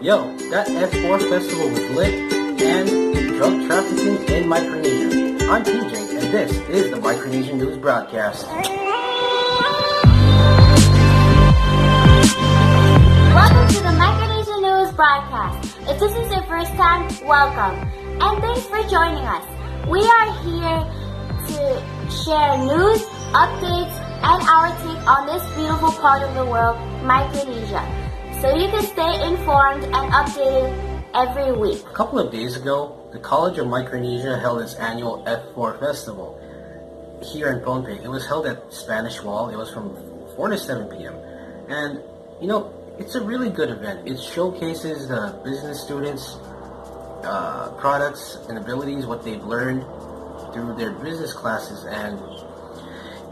Yo, that F4 festival was lit and drug trafficking in Micronesia. I'm TJ and this is the Micronesian News Broadcast. Welcome to the Micronesian News Broadcast. If this is your first time, welcome. And thanks for joining us. We are here to share news, updates, and our take on this beautiful part of the world, Micronesia, so you can stay informed and updated every week. A couple of days ago, the College of Micronesia held its annual F4 festival here in Pohnpei. It was held at Spanish Wall. It was from 4 to 7 p.m. And, it's a really good event. It showcases the business students' products and abilities, what they've learned through their business classes. And,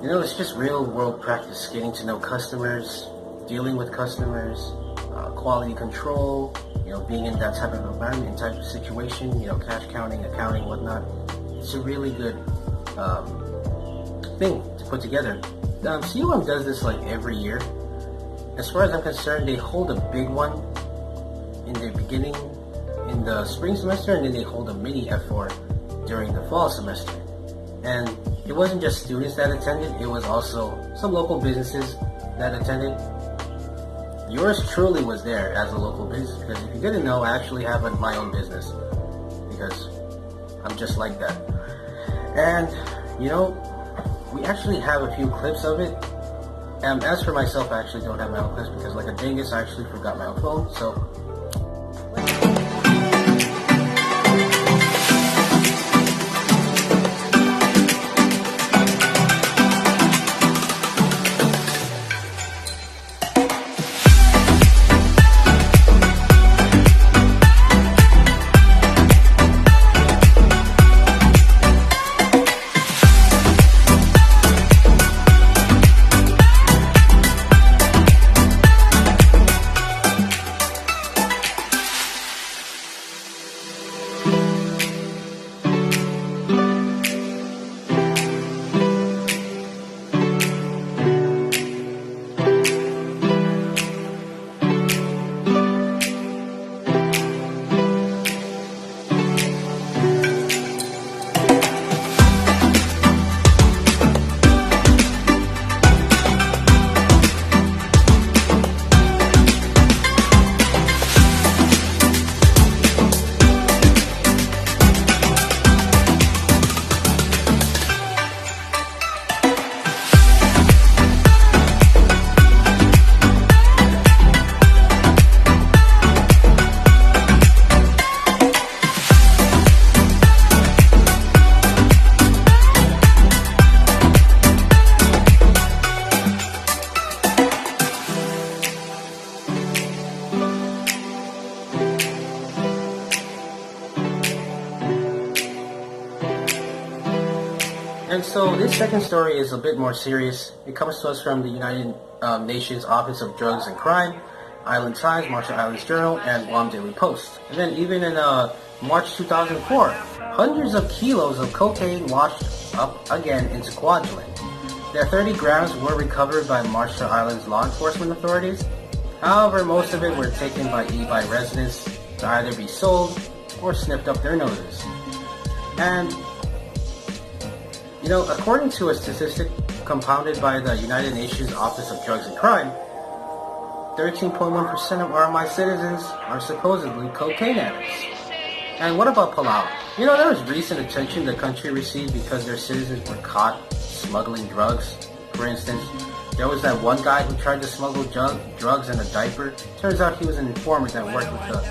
it's just real-world practice, getting to know customers, dealing with customers, quality control, being in that type of environment, type of situation, cash counting, accounting, whatnot. It's a really good thing to put together. CUM does this like every year. As far as I'm concerned, they hold a big one in the beginning, in the spring semester, and then they hold a mini F4 during the fall semester. And it wasn't just students that attended, it was also some local businesses that attended. Yours truly was there as a local business, because if you didn't know, I actually have my own business, because I'm just like that. And, we actually have a few clips of it. As for myself, I actually don't have my own clips, because like a dingus, I actually forgot my own phone, so... And so this second story is a bit more serious. It comes to us from the United Nations Office of Drugs and Crime, Island Times, Marshall Islands Journal, and Guam Daily Post. And then even in March 2004, hundreds of kilos of cocaine washed up again into Kwajalein. The 30 grams were recovered by Marshall Islands law enforcement authorities. However, most of it were taken by residents to either be sold or sniffed up their noses. And according to a statistic compounded by the United Nations Office of Drugs and Crime, 13.1% of RMI citizens are supposedly cocaine addicts. And what about Palau? There was recent attention the country received because their citizens were caught smuggling drugs. For instance, there was that one guy who tried to smuggle drugs in a diaper. Turns out he was an informant that worked with the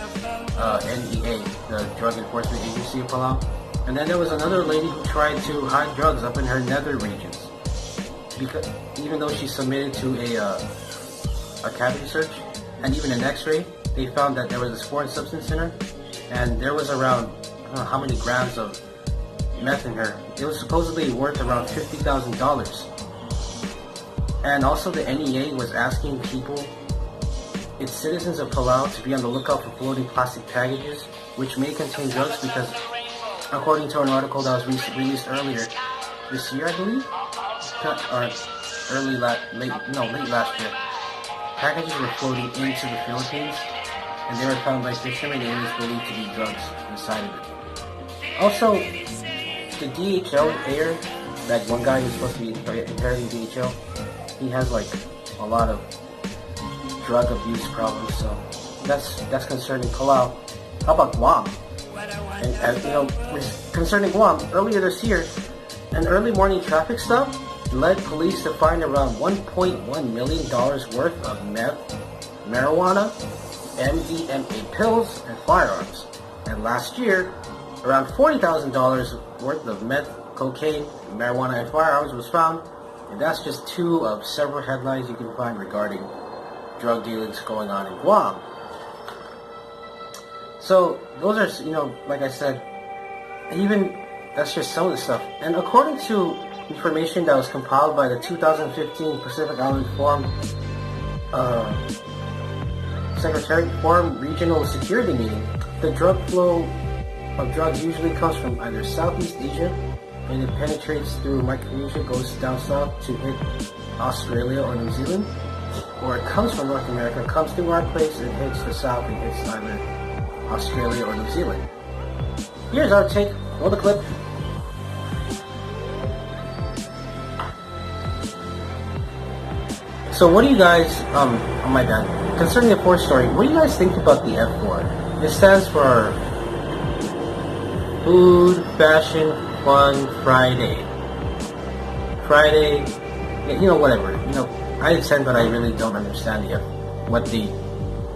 NEA, the Drug Enforcement Agency of Palau. And then there was another lady who tried to hide drugs up in her nether regions. Because even though she submitted to a cavity search and even an x-ray, they found that there was this foreign substance in her. And there was around, I don't know how many grams of meth in her. It was supposedly worth around $50,000. And also the NEA was asking people, its citizens of Palau, to be on the lookout for floating plastic packages, which may contain drugs, because according to an article that was released earlier this year, I believe, or late last year, packages were floating into the Philippines and they were found by fishermen and it was believed to be drugs inside of it. Also, the DHL air, that one guy who's supposed to be inheriting DHL, he has like a lot of drug abuse problems, so that's concerning Palau. How about Guam? And concerning Guam, earlier this year, an early morning traffic stop led police to find around $1.1 million worth of meth, marijuana, MDMA pills, and firearms. And last year, around $40,000 worth of meth, cocaine, marijuana, and firearms was found. And that's just two of several headlines you can find regarding drug dealings going on in Guam. So those are, like I said, even that's just some of the stuff. And according to information that was compiled by the 2015 Pacific Island Forum Secretary Forum Regional Security Meeting, the drug flow of drugs usually comes from either Southeast Asia, and it penetrates through Micronesia, goes down south to hit Australia or New Zealand, or it comes from North America, comes through our place and hits the south and hits either Australia or New Zealand. Here's our take. Roll the clip. So what do you guys, oh my bad, concerning the fourth story, what do you guys think about the F4? It stands for Food, Fashion, Fun, Friday. Friday, whatever. I attend, but I really don't understand what the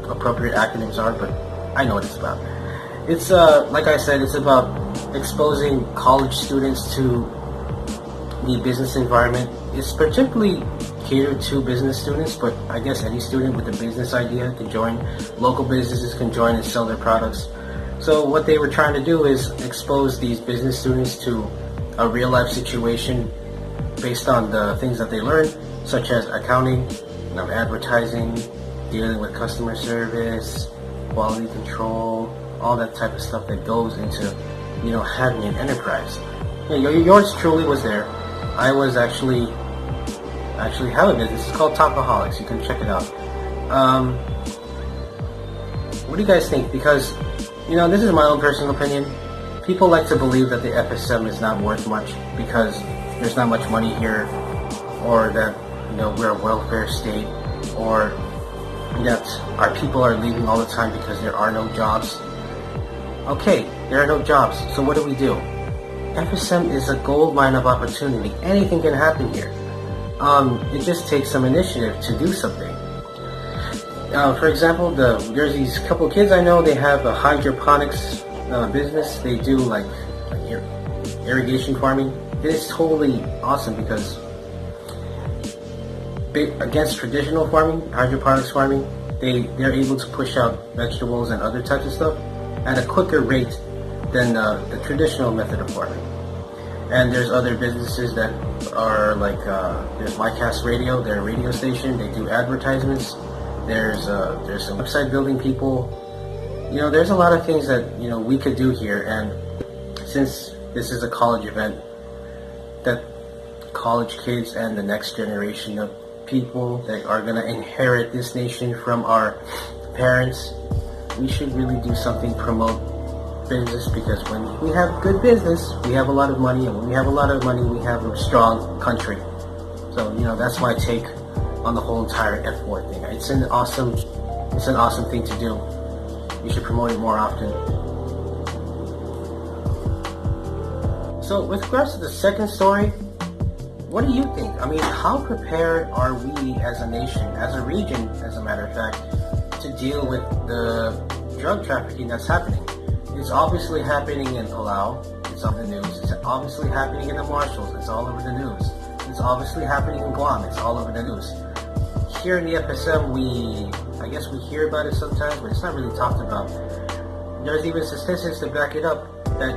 appropriate acronyms are, but I know what it's about. It's, like I said, it's about exposing college students to the business environment. It's particularly catered to business students, but I guess any student with a business idea can join. Local businesses can join and sell their products. So what they were trying to do is expose these business students to a real life situation based on the things that they learned, such as accounting, advertising, dealing with customer service, quality control, all that type of stuff that goes into, having an enterprise. Yours truly was there. I was actually have a business. It's called Talkaholics. You can check it out. What do you guys think? Because, this is my own personal opinion. People like to believe that the FSM is not worth much because there's not much money here, or that, we're a welfare state, or that our people are leaving all the time because there are no jobs. Okay, there are no jobs, so what do we do? FSM is a gold mine of opportunity. Anything can happen here. It just takes some initiative to do something. For example, there's these couple kids I know, they have a hydroponics business. They do like irrigation farming. It's totally awesome because against traditional farming, hydroponics farming, they're able to push out vegetables and other types of stuff at a quicker rate than the traditional method of farming. And there's other businesses that are like, there's MyCast Radio, they're a radio station, they do advertisements. There's some website building people. There's a lot of things that, we could do here. And since this is a college event, that college kids and the next generation of people that are going to inherit this nation from our parents, we should really do something, promote business, because when we have good business, we have a lot of money, and when we have a lot of money, we have a strong country. So, that's my take on the whole entire F4 thing. It's an awesome thing to do. You should promote it more often. So, with regards to the second story, what do you think? How prepared are we as a nation, as a region, as a matter of fact, to deal with the drug trafficking that's happening? It's obviously happening in Palau. It's on the news. It's obviously happening in the Marshalls. It's all over the news. It's obviously happening in Guam. It's all over the news. Here in the FSM, I guess we hear about it sometimes, but it's not really talked about. There's even statistics to back it up that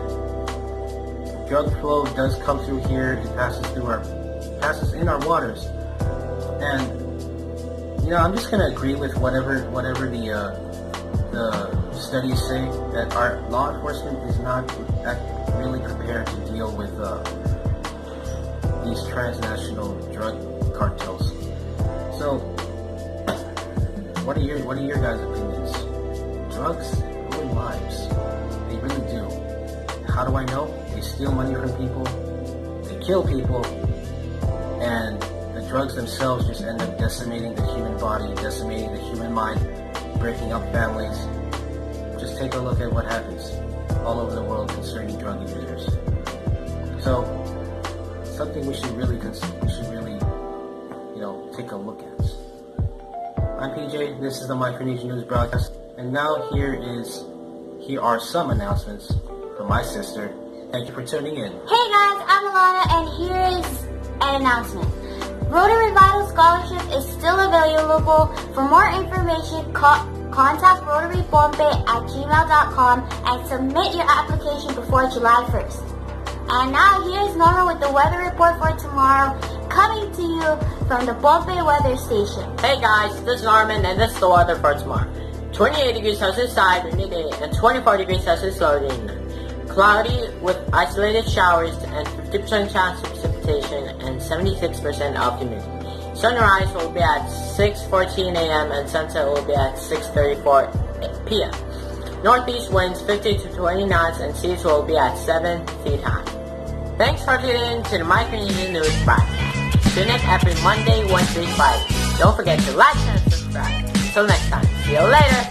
drug flow does come through here. It passes in our waters. And I'm just gonna agree with whatever the studies say, that our law enforcement is not really prepared to deal with these transnational drug cartels. So, what are your guys' opinions? drugs ruin lives. They really do. How do I know? They steal money from people, they kill people, and the drugs themselves just end up decimating the human body, decimating the human mind, breaking up families. Just take a look at what happens all over the world concerning drug users. So, something we should really, take a look at. I'm PJ, this is the Micronesian News Broadcast, and now here are some announcements from my sister. Thank you for tuning in. Hey guys, I'm Alana, and here is an announcement. Rotary Vital Scholarship is still available. For more information, contact rotarybombay@gmail.com and submit your application before July 1st. And now here's Norma with the weather report for tomorrow, coming to you from the Bombay Weather Station. Hey guys, this is Norman and this is the weather for tomorrow. 28 degrees Celsius high during the day and 24 degrees Celsius low during the night. Cloudy with isolated showers and 50% chance of precipitation and 76% of humidity. Sunrise will be at 6:14 a.m. and sunset will be at 6:34 p.m. Northeast winds 50 to 20 knots and seas will be at 7 feet high. Thanks for tuning in to the Micronesian News Broadcast. Tune in every Monday, Wednesday, Friday. Don't forget to like and subscribe. Until next time, see you later.